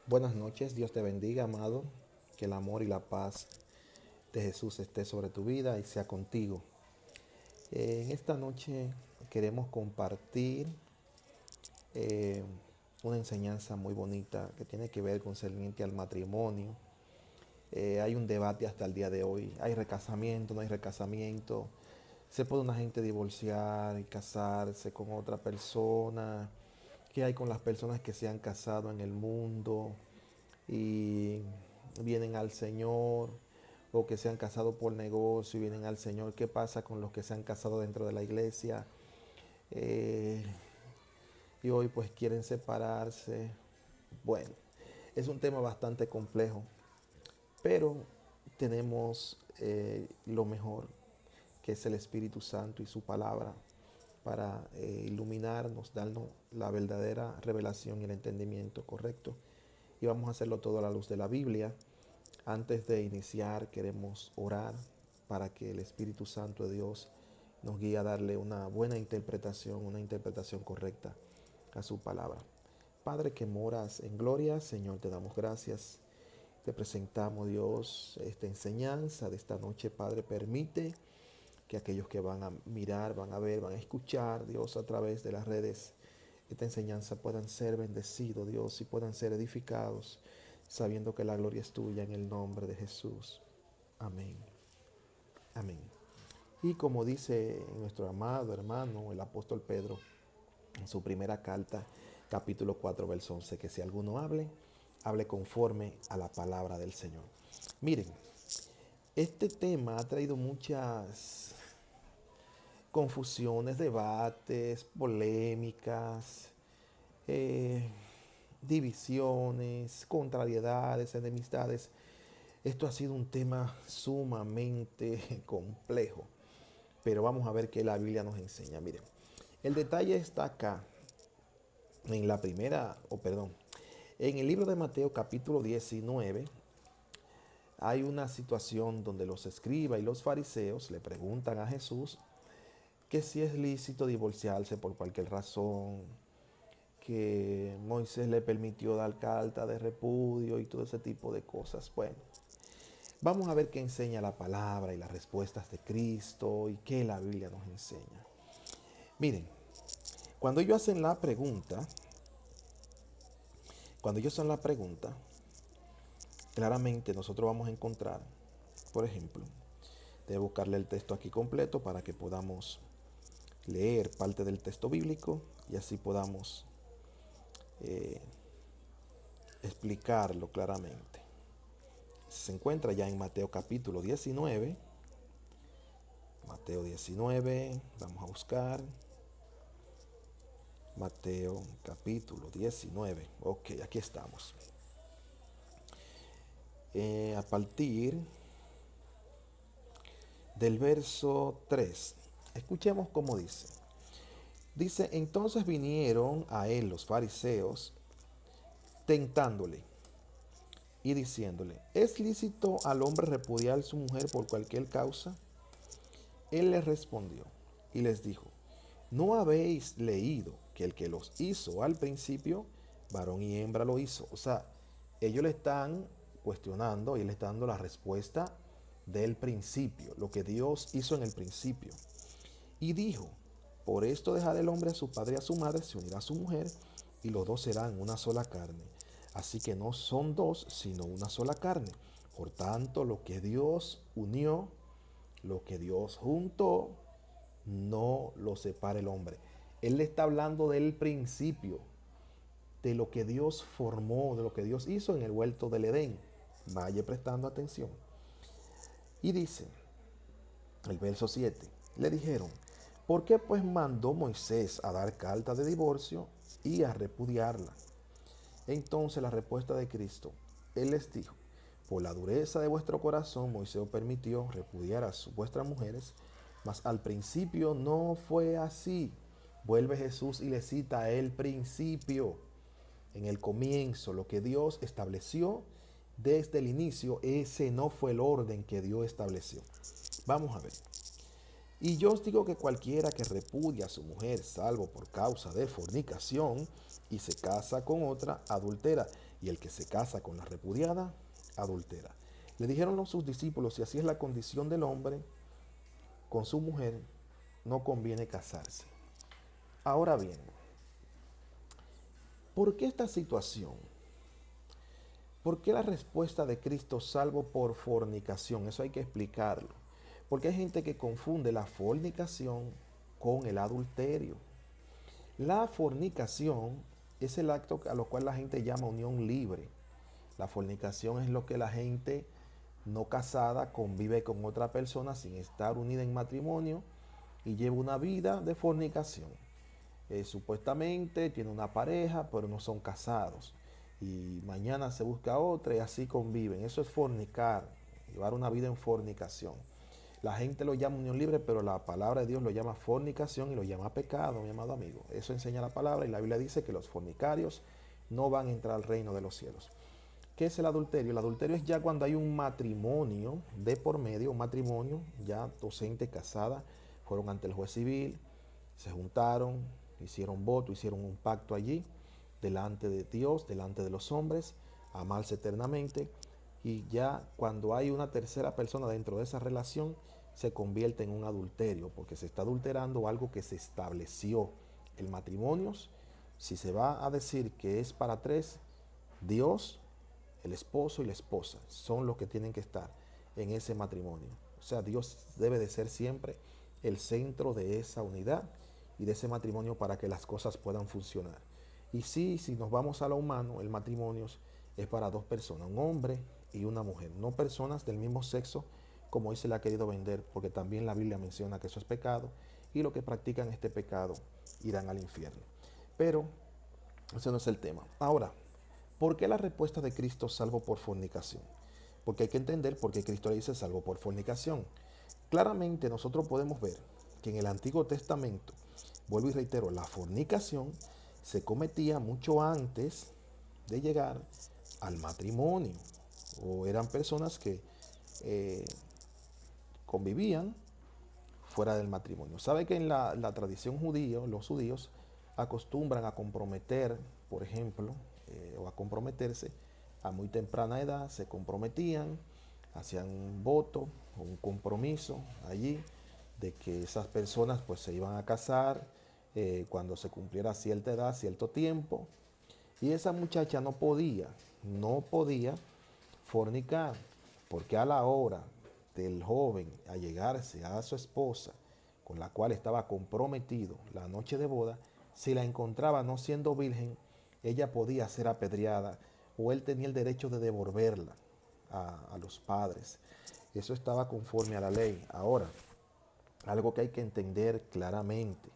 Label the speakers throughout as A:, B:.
A: Buenas noches, Dios te bendiga, amado. Que el amor y la paz de Jesús esté sobre tu vida y sea contigo. En esta noche queremos compartir eh, una enseñanza muy bonita que tiene que ver concerniente al matrimonio. Hay un debate hasta el día de hoy. ¿Hay recasamiento? ¿No hay recasamiento? ¿Se puede una gente divorciar y casarse con otra persona? ¿Qué hay con las personas que se han casado en el mundo y vienen al Señor, o que se han casado por negocio y vienen al Señor? ¿Qué pasa con los que se han casado dentro de la iglesia eh, y hoy pues quieren separarse? Bueno, es un tema bastante complejo, pero tenemos lo mejor, que es el Espíritu Santo y su palabra, para iluminarnos, darnos la verdadera revelación y el entendimiento correcto. Y vamos a hacerlo todo a la luz de la Biblia. Antes de iniciar, queremos orar para que el Espíritu Santo de Dios nos guíe a darle una buena interpretación, una interpretación correcta a su palabra. Padre que moras en gloria, Señor, te damos gracias. Te presentamos, Dios, esta enseñanza de esta noche. Padre, permite que aquellos que van a mirar, van a ver, van a escuchar, Dios, a través de las redes, esta enseñanza puedan ser bendecidos, Dios, y puedan ser edificados, sabiendo que la gloria es tuya en el nombre de Jesús. Amén. Amén. Y como dice nuestro amado hermano, el apóstol Pedro, en su primera carta, capítulo 4, verso 11, que si alguno hable conforme a la palabra del Señor. Miren, este tema ha traído muchas confusiones, debates, polémicas, eh, divisiones, contrariedades, enemistades. Esto ha sido un tema sumamente complejo, pero vamos a ver qué la Biblia nos enseña. Miren, el detalle está acá, en la primera, o perdón, en el libro de Mateo capítulo 19, hay una situación donde los escribas y los fariseos le preguntan a Jesús que si es lícito divorciarse por cualquier razón, que Moisés le permitió dar carta de repudio y todo ese tipo de cosas. Bueno, vamos a ver qué enseña la palabra y las respuestas de Cristo y qué la Biblia nos enseña. Miren, cuando ellos hacen la pregunta, cuando ellos hacen la pregunta, claramente nosotros vamos a encontrar, por ejemplo, de buscarle el texto aquí completo para que podamos leer parte del texto bíblico y así podamos eh, explicarlo claramente. Se encuentra ya en Mateo capítulo 19. Mateo 19, vamos a buscar. Mateo capítulo 19. Ok, aquí estamos. A partir del verso 3. Escuchemos cómo dice. Dice, entonces vinieron a él los fariseos tentándole y diciéndole, ¿es lícito al hombre repudiar a su mujer por cualquier causa? Él les respondió y les dijo, ¿no habéis leído que el que los hizo al principio, varón y hembra lo hizo? O sea, ellos le están cuestionando y él le está dando la respuesta del principio, lo que Dios hizo en el principio. Y dijo, por esto dejará el hombre a su padre y a su madre, se unirá a su mujer, y los dos serán una sola carne. Así que no son dos, sino una sola carne. Por tanto, lo que Dios unió, lo que Dios juntó, no lo separa el hombre. Él le está hablando del principio, de lo que Dios formó, de lo que Dios hizo en el huerto del Edén. Vaya prestando atención. Y dice, el verso 7, le dijeron, ¿por qué pues mandó Moisés a dar carta de divorcio y a repudiarla? Entonces la respuesta de Cristo, Él les dijo, por la dureza de vuestro corazón Moisés permitió repudiar a vuestras mujeres, mas al principio no fue así. Vuelve Jesús y le cita el principio, en el comienzo, lo que Dios estableció desde el inicio, ese no fue el orden que Dios estableció. Vamos a ver. Y yo os digo que cualquiera que repudia a su mujer, salvo por causa de fornicación, y se casa con otra, adultera. y el que se casa con la repudiada, adultera. Le dijeron a sus discípulos, si así es la condición del hombre con su mujer, no conviene casarse. Ahora bien, ¿por qué esta situación? ¿Por qué la respuesta de Cristo salvo por fornicación? Eso hay que explicarlo. Porque hay gente que confunde la fornicación con el adulterio. La fornicación es el acto a lo cual la gente llama unión libre. La fornicación es lo que la gente no casada convive con otra persona sin estar unida en matrimonio y lleva una vida de fornicación. Supuestamente tiene una pareja, pero no son casados. Y mañana se busca otra y así conviven. Eso es fornicar, llevar una vida en fornicación. La gente lo llama unión libre, pero la palabra de Dios lo llama fornicación y lo llama pecado, mi amado amigo. Eso enseña la palabra y la Biblia dice que los fornicarios no van a entrar al reino de los cielos. ¿Qué es el adulterio? El adulterio es ya cuando hay un matrimonio de por medio, un matrimonio, ya docente, casada, fueron ante el juez civil, se juntaron, hicieron voto, hicieron un pacto allí, delante de Dios, delante de los hombres, amarse eternamente, y ya cuando hay una tercera persona dentro de esa relación, se convierte en un adulterio, porque se está adulterando algo que se estableció. El matrimonio, si se va a decir que es para tres, Dios, el esposo y la esposa son los que tienen que estar en ese matrimonio. O sea, Dios debe de ser siempre el centro de esa unidad y de ese matrimonio para que las cosas puedan funcionar. Y sí, si nos vamos a lo humano, el matrimonio es para dos personas, un hombre y una mujer, no personas del mismo sexo como hoy se le ha querido vender, porque también la Biblia menciona que eso es pecado y los que practican este pecado irán al infierno. Pero ese no es el tema. Ahora, ¿por qué la respuesta de Cristo salvo por fornicación? Porque hay que entender por qué Cristo le dice salvo por fornicación. Claramente nosotros podemos ver que en el Antiguo Testamento, vuelvo y reitero, la fornicación se cometía mucho antes de llegar al matrimonio. O eran personas que convivían fuera del matrimonio. Sabe que en la tradición judía, los judíos acostumbran a comprometer, por ejemplo, o a comprometerse a muy temprana edad, se comprometían, hacían un voto o un compromiso allí de que esas personas pues se iban a casar cuando se cumpliera cierta edad, cierto tiempo, y esa muchacha no podía fornicar, porque a la hora del joven allegarse a su esposa, con la cual estaba comprometido la noche de boda, si la encontraba no siendo virgen, ella podía ser apedreada o él tenía el derecho de devolverla a los padres. Eso estaba conforme a la ley. Ahora, algo que hay que entender claramente,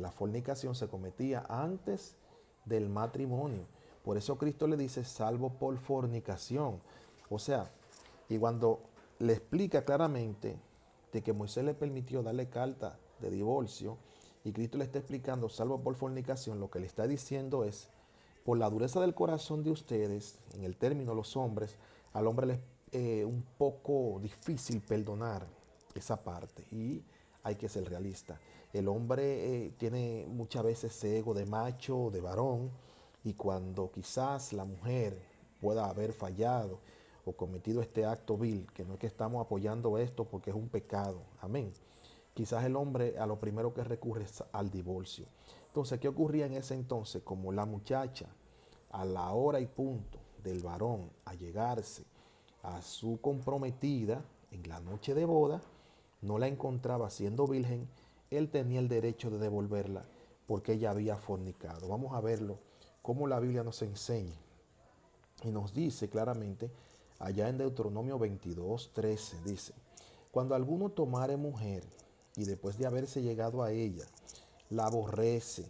A: la fornicación se cometía antes del matrimonio. Por eso Cristo le dice salvo por fornicación. O sea, y cuando le explica claramente de que Moisés le permitió darle carta de divorcio y Cristo le está explicando salvo por fornicación, lo que le está diciendo es, por la dureza del corazón de ustedes, en el término los hombres, al hombre le es un poco difícil perdonar esa parte y hay que ser realista. El hombre tiene muchas veces ese ego de macho, de varón, y cuando quizás la mujer pueda haber fallado o cometido este acto vil, que no es que estamos apoyando esto porque es un pecado, amén. Quizás el hombre a lo primero que recurre es al divorcio. Entonces, ¿qué ocurría en ese entonces? Como la muchacha, a la hora y punto del varón a llegarse a su comprometida en la noche de boda, no la encontraba siendo virgen, él tenía el derecho de devolverla porque ella había fornicado. Vamos a verlo, cómo la Biblia nos enseña. Y nos dice claramente, allá en Deuteronomio 22:13, dice, cuando alguno tomare mujer y después de haberse llegado a ella, la aborrece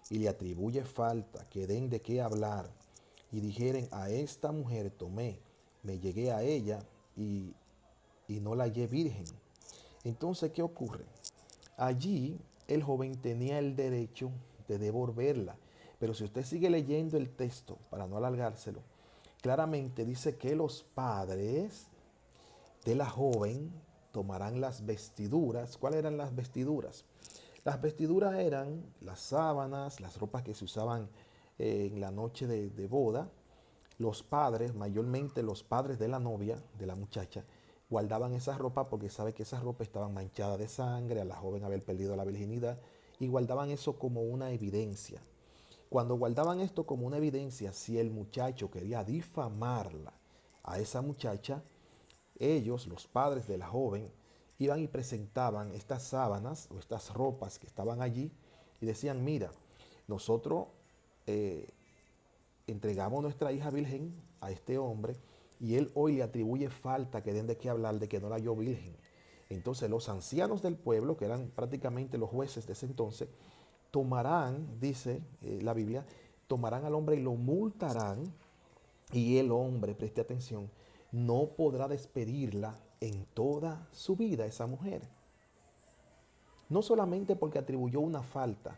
A: y le atribuye falta, que den de qué hablar, y dijeren, a esta mujer tomé, me llegué a ella y no la hallé virgen. Entonces, ¿qué ocurre? Allí el joven tenía el derecho de devolverla. Pero si usted sigue leyendo el texto, para no alargárselo, claramente dice que los padres de la joven tomarán las vestiduras. ¿Cuáles eran las vestiduras? Las vestiduras eran las sábanas, las ropas que se usaban en la noche de boda, los padres, mayormente los padres de la novia, de la muchacha, guardaban esa ropa porque sabe que esa ropa estaba manchada de sangre, a la joven haber perdido la virginidad, y guardaban eso como una evidencia. Cuando guardaban esto como una evidencia, si el muchacho quería difamarla a esa muchacha, ellos, los padres de la joven, iban y presentaban estas sábanas o estas ropas que estaban allí y decían, mira, nosotros eh, entregamos nuestra hija virgen a este hombre y él hoy le atribuye falta que den de qué hablar de que no la halló virgen. Entonces los ancianos del pueblo, que eran prácticamente los jueces de ese entonces, tomarán, dice la Biblia, tomarán al hombre y lo multarán y el hombre, preste atención, no podrá despedirla en toda su vida esa mujer. No solamente porque atribuyó una falta,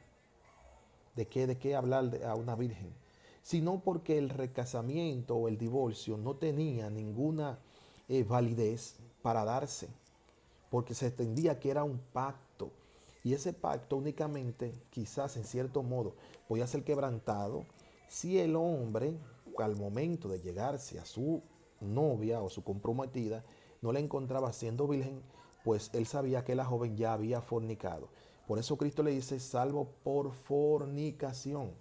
A: de qué hablar a una virgen, sino porque el recasamiento o el divorcio no tenía ninguna validez para darse, porque se entendía que era un pacto. Y ese pacto únicamente, quizás en cierto modo, podía ser quebrantado si el hombre, al momento de llegarse a su novia o su comprometida, no la encontraba siendo virgen, pues él sabía que la joven ya había fornicado. Por eso Cristo le dice, salvo por fornicación.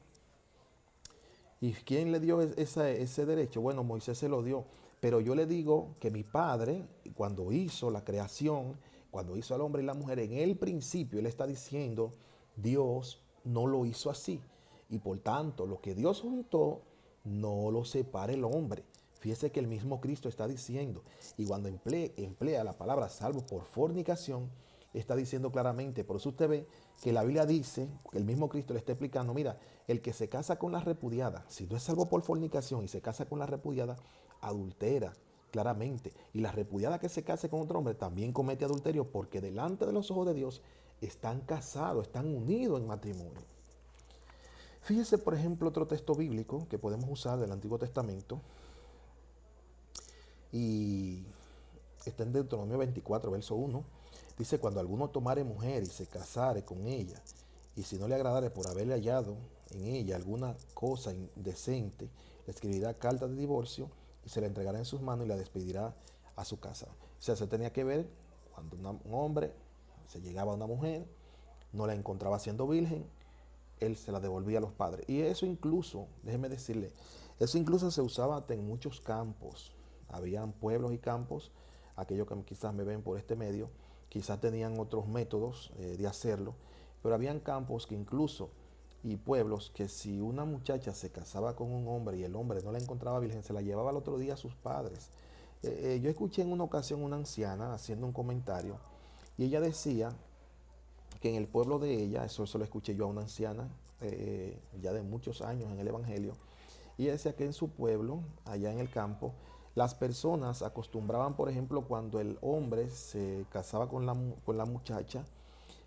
A: ¿Y quién le dio ese derecho? Bueno, Moisés se lo dio. Pero yo le digo que mi padre, cuando hizo la creación, cuando hizo al hombre y la mujer, en el principio, él está diciendo, Dios no lo hizo así. Y por tanto, lo que Dios juntó, no lo separe el hombre. Fíjese que el mismo Cristo está diciendo, y cuando emplea la palabra salvo por fornicación, está diciendo claramente, por eso usted ve que la Biblia dice, el mismo Cristo le está explicando, mira, el que se casa con la repudiada, si no es salvo por fornicación y se casa con la repudiada, adultera claramente. Y la repudiada que se case con otro hombre también comete adulterio porque delante de los ojos de Dios están casados, están unidos en matrimonio. Fíjese, por ejemplo, otro texto bíblico que podemos usar del Antiguo Testamento y está en Deuteronomio 24, verso 1. Dice, cuando alguno tomare mujer y se casare con ella, y si no le agradare por haberle hallado en ella alguna cosa indecente, le escribirá carta de divorcio y se la entregará en sus manos y la despedirá a su casa. O sea, se tenía que ver cuando un hombre se llegaba a una mujer, no la encontraba siendo virgen, él se la devolvía a los padres. Y eso incluso, déjeme decirle, eso incluso se usaba en muchos campos. Habían pueblos y campos, aquellos que quizás me ven por este medio, quizás tenían otros métodos de hacerlo, pero habían campos que incluso y pueblos que si una muchacha se casaba con un hombre y el hombre no la encontraba virgen, se la llevaba al otro día a sus padres. Yo escuché en una ocasión una anciana haciendo un comentario y ella decía que en el pueblo de ella, eso lo escuché yo a una anciana ya de muchos años en el Evangelio, y ella decía que en su pueblo, allá en el campo, las personas acostumbraban, por ejemplo, cuando el hombre se casaba con la muchacha,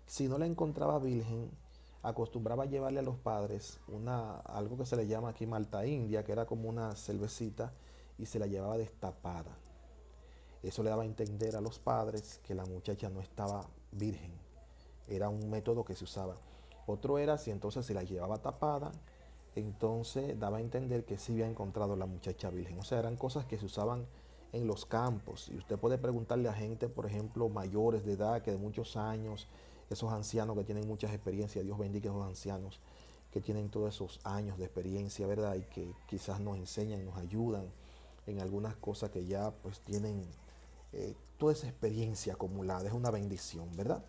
A: si no la encontraba virgen, acostumbraba a llevarle a los padres algo que se le llama aquí Malta India, que era como una cervecita, y se la llevaba destapada. Eso le daba a entender a los padres que la muchacha no estaba virgen. Era un método que se usaba. Otro era si entonces se la llevaba tapada, entonces daba a entender que sí había encontrado la muchacha virgen. O sea, eran cosas que se usaban en los campos. Y usted puede preguntarle a gente, por ejemplo, mayores de edad, que de muchos años, esos ancianos que tienen muchas experiencias, Dios bendiga a esos ancianos que tienen todos esos años de experiencia, ¿verdad? Y que quizás nos enseñan, nos ayudan en algunas cosas que ya pues tienen toda esa experiencia acumulada. Es una bendición, ¿verdad?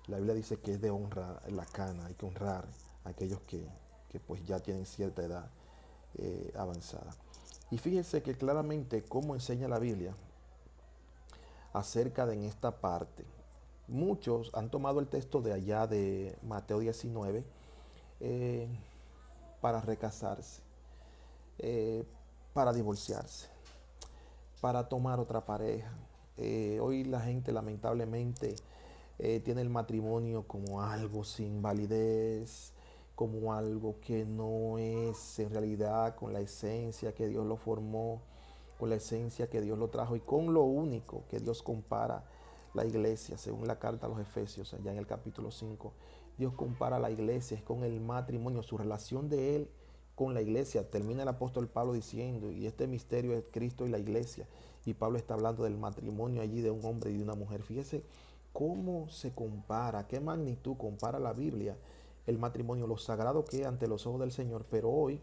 A: La Biblia dice que es de honra la cana, hay que honrar a aquellos que pues ya tienen cierta edad avanzada. Y fíjense que claramente cómo enseña la Biblia acerca de en esta parte. Muchos han tomado el texto de allá de Mateo 19 eh, para recasarse, para divorciarse, para tomar otra pareja. Hoy la gente lamentablemente tiene el matrimonio como algo sin validez, como algo que no es en realidad con la esencia que Dios lo formó, con la esencia que Dios lo trajo y con lo único que Dios compara la iglesia, según la carta a los Efesios, allá en el capítulo 5. Dios compara la iglesia es con el matrimonio, su relación de Él con la iglesia. Termina el apóstol Pablo diciendo, y este misterio es Cristo y la iglesia. Y Pablo está hablando del matrimonio allí de un hombre y de una mujer. Fíjese cómo se compara, qué magnitud compara la Biblia el matrimonio, lo sagrado que es ante los ojos del Señor. Pero hoy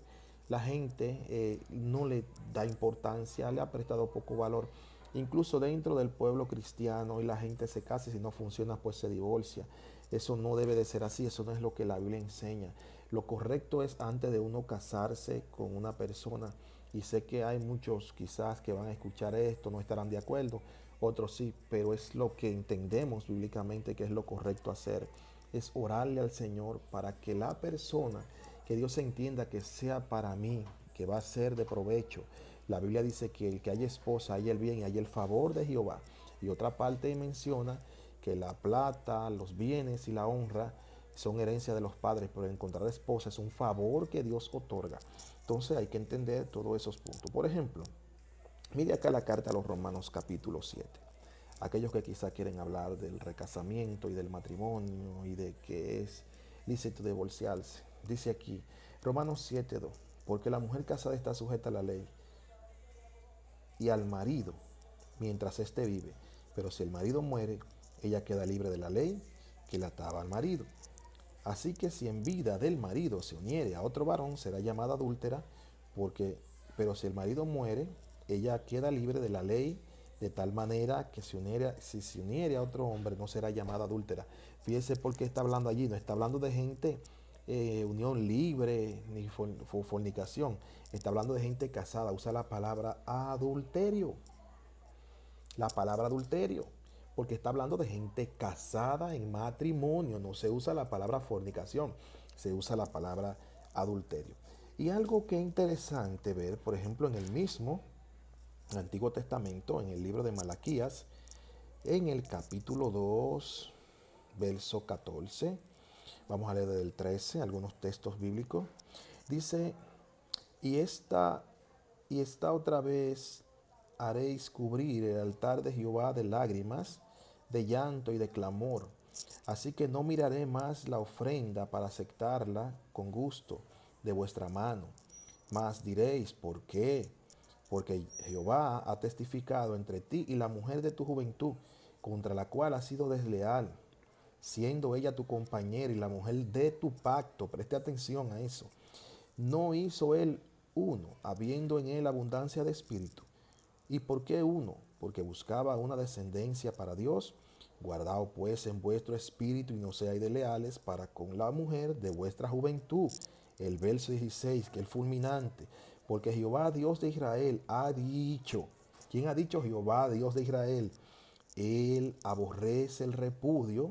A: la gente no le da importancia, le ha prestado poco valor. Incluso dentro del pueblo cristiano, y la gente se casa y si no funciona pues se divorcia. Eso no debe de ser así, eso no es lo que la Biblia enseña. Lo correcto es antes de uno casarse con una persona, y sé que hay muchos quizás que van a escuchar esto, no estarán de acuerdo, otros sí, pero es lo que entendemos bíblicamente que es lo correcto hacer. Es orarle al Señor para que la persona, que Dios entienda que sea para mí, que va a ser de provecho. La Biblia dice que el que haya esposa, haya el bien y haya el favor de Jehová. Y otra parte menciona que la plata, los bienes y la honra son herencia de los padres, pero encontrar esposa es un favor que Dios otorga. Entonces hay que entender todos esos puntos. Por ejemplo, mire acá la carta a los Romanos capítulo 7. Aquellos que quizá quieren hablar del recasamiento y del matrimonio y de que es lícito divorciarse. Dice aquí, Romanos 7:2, porque la mujer casada está sujeta a la ley y al marido mientras éste vive. Pero si el marido muere, ella queda libre de la ley que la ataba al marido. Así que si en vida del marido se uniere a otro varón, será llamada adúltera, pero si el marido muere, ella queda libre de la ley, de tal manera que si se uniere a otro hombre, no será llamada adúltera. Fíjese por qué está hablando allí, no está hablando de gente, unión libre, ni fornicación, está hablando de gente casada, usa la palabra adulterio. La palabra adulterio, porque está hablando de gente casada en matrimonio, no se usa la palabra fornicación, se usa la palabra adulterio. Y algo que es interesante ver, por ejemplo, en el mismo Antiguo Testamento, en el libro de Malaquías, en el capítulo 2, verso 14, vamos a leer desde el 13, algunos textos bíblicos, dice, y esta otra vez haréis cubrir el altar de Jehová de lágrimas, de llanto y de clamor. Así que no miraré más la ofrenda para aceptarla con gusto de vuestra mano. Mas diréis, ¿por qué? Porque Jehová ha testificado entre ti y la mujer de tu juventud, contra la cual has sido desleal, siendo ella tu compañera y la mujer de tu pacto. Preste atención a eso. No hizo él uno, habiendo en él abundancia de espíritu. ¿Y por qué uno? Porque buscaba una descendencia para Dios. Guardaos pues en vuestro espíritu y no seáis desleales para con la mujer de vuestra juventud. El verso 16, que es el fulminante. Porque Jehová, Dios de Israel, ha dicho. ¿Quién ha dicho? Jehová, Dios de Israel. Él aborrece el repudio,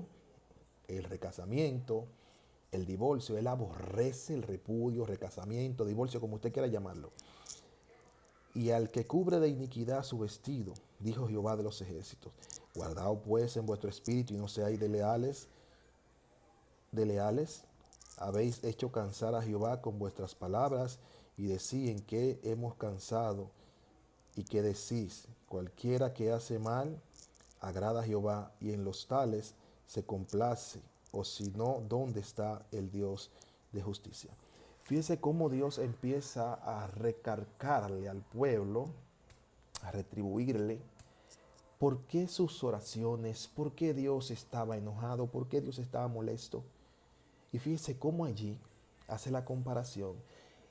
A: el recasamiento, el divorcio. Él aborrece el repudio, recasamiento, divorcio, como usted quiera llamarlo. Y al que cubre de iniquidad su vestido, dijo Jehová de los ejércitos. Guardaos pues en vuestro espíritu y no seáis desleales. Habéis hecho cansar a Jehová con vuestras palabras y decís en qué hemos cansado. Y que decís, cualquiera que hace mal, agrada a Jehová y en los tales se complace. O si no, ¿dónde está el Dios de justicia? Fíjese cómo Dios empieza a recargarle al pueblo, a retribuirle. ¿Por qué sus oraciones? ¿Por qué Dios estaba enojado? ¿Por qué Dios estaba molesto? Y fíjese cómo allí hace la comparación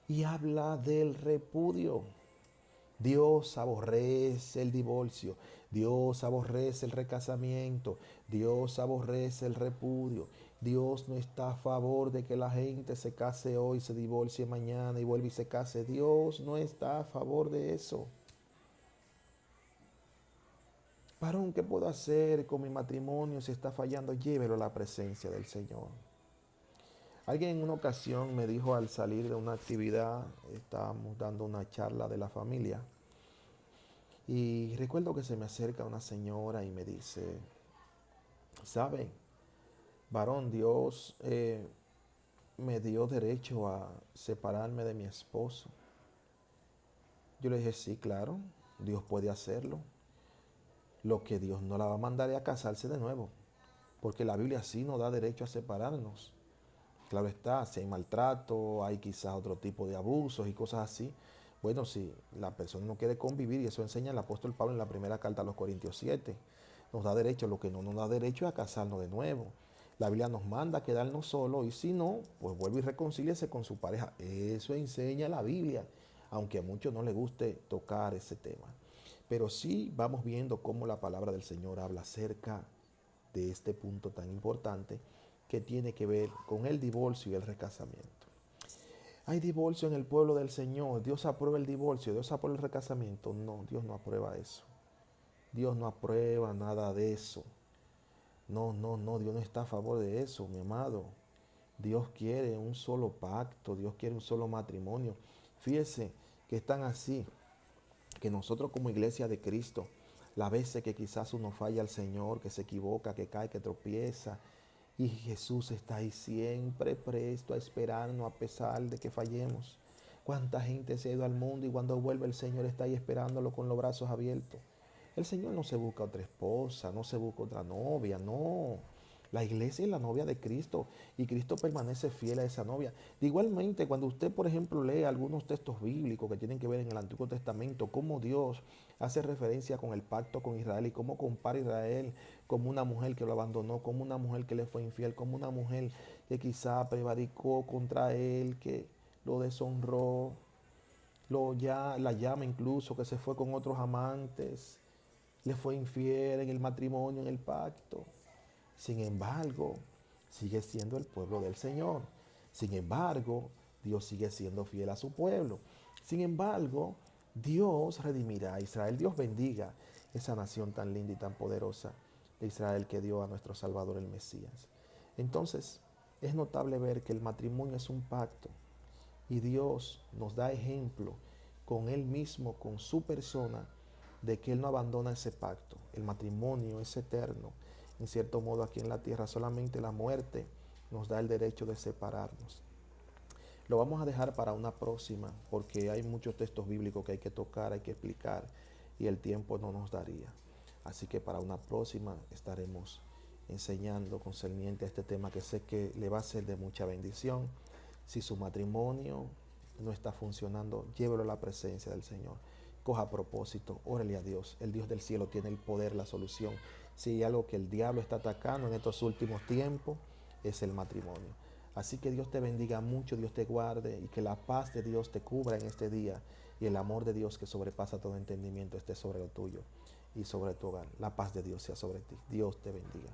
A: y habla del repudio. Dios aborrece el divorcio, Dios aborrece el recasamiento, Dios aborrece el repudio. Dios no está a favor de que la gente se case hoy, se divorcie mañana y vuelva y se case. Dios no está a favor de eso. Varón, ¿qué puedo hacer con mi matrimonio si está fallando? Llévelo a la presencia del Señor. Alguien en una ocasión me dijo al salir de una actividad, estábamos dando una charla de la familia, y recuerdo que se me acerca una señora y me dice, ¿sabe, varón, Dios me dio derecho a separarme de mi esposo? Yo le dije, sí, claro, Dios puede hacerlo. Lo que Dios no la va a mandar es a casarse de nuevo, porque la Biblia sí nos da derecho a separarnos. Claro está, si hay maltrato, hay quizás otro tipo de abusos y cosas así. Bueno, si la persona no quiere convivir, y eso enseña el apóstol Pablo en la primera carta a los Corintios 7, nos da derecho, lo que no nos da derecho es a casarnos de nuevo. La Biblia nos manda a quedarnos solos y si no, pues vuelve y reconcíliese con su pareja. Eso enseña la Biblia, aunque a muchos no les guste tocar ese tema. Pero sí vamos viendo cómo la palabra del Señor habla acerca de este punto tan importante que tiene que ver con el divorcio y el recasamiento. ¿Hay divorcio en el pueblo del Señor? ¿Dios aprueba el divorcio? ¿Dios aprueba el recasamiento? No, Dios no aprueba eso. Dios no aprueba nada de eso. No, no, no, Dios no está a favor de eso, mi amado. Dios quiere un solo pacto, Dios quiere un solo matrimonio. Fíjese que están así, que nosotros como iglesia de Cristo, las veces que quizás uno falla al Señor, que se equivoca, que cae, que tropieza, y Jesús está ahí siempre presto a esperarnos a pesar de que fallemos. Cuánta gente se ha ido al mundo y cuando vuelve el Señor está ahí esperándolo con los brazos abiertos. El Señor no se busca otra esposa, no se busca otra novia, no. La iglesia es la novia de Cristo y Cristo permanece fiel a esa novia. De igualmente, cuando usted, por ejemplo, lee algunos textos bíblicos que tienen que ver en el Antiguo Testamento, cómo Dios hace referencia con el pacto con Israel y cómo compara a Israel como una mujer que lo abandonó, como una mujer que le fue infiel, como una mujer que quizá prevaricó contra él, que lo deshonró, la llama incluso, que se fue con otros amantes, le fue infiel en el matrimonio, en el pacto. Sin embargo, sigue siendo el pueblo del Señor. Sin embargo, Dios sigue siendo fiel a su pueblo. Sin embargo, Dios redimirá a Israel. Dios bendiga esa nación tan linda y tan poderosa de Israel que dio a nuestro Salvador el Mesías. Entonces, es notable ver que el matrimonio es un pacto y Dios nos da ejemplo con Él mismo, con su persona, de que Él no abandona ese pacto. El matrimonio es eterno. En cierto modo aquí en la tierra solamente la muerte nos da el derecho de separarnos. Lo vamos a dejar para una próxima porque hay muchos textos bíblicos que hay que tocar, hay que explicar y el tiempo no nos daría. Así que para una próxima estaremos enseñando concerniente a este tema que sé que le va a ser de mucha bendición. Si su matrimonio no está funcionando, llévelo a la presencia del Señor. Coja propósito, órale a Dios. El Dios del cielo tiene el poder, la solución. Si hay algo que el diablo está atacando en estos últimos tiempos, es el matrimonio. Así que Dios te bendiga mucho, Dios te guarde y que la paz de Dios te cubra en este día y el amor de Dios que sobrepasa todo entendimiento esté sobre lo tuyo y sobre tu hogar. La paz de Dios sea sobre ti. Dios te bendiga.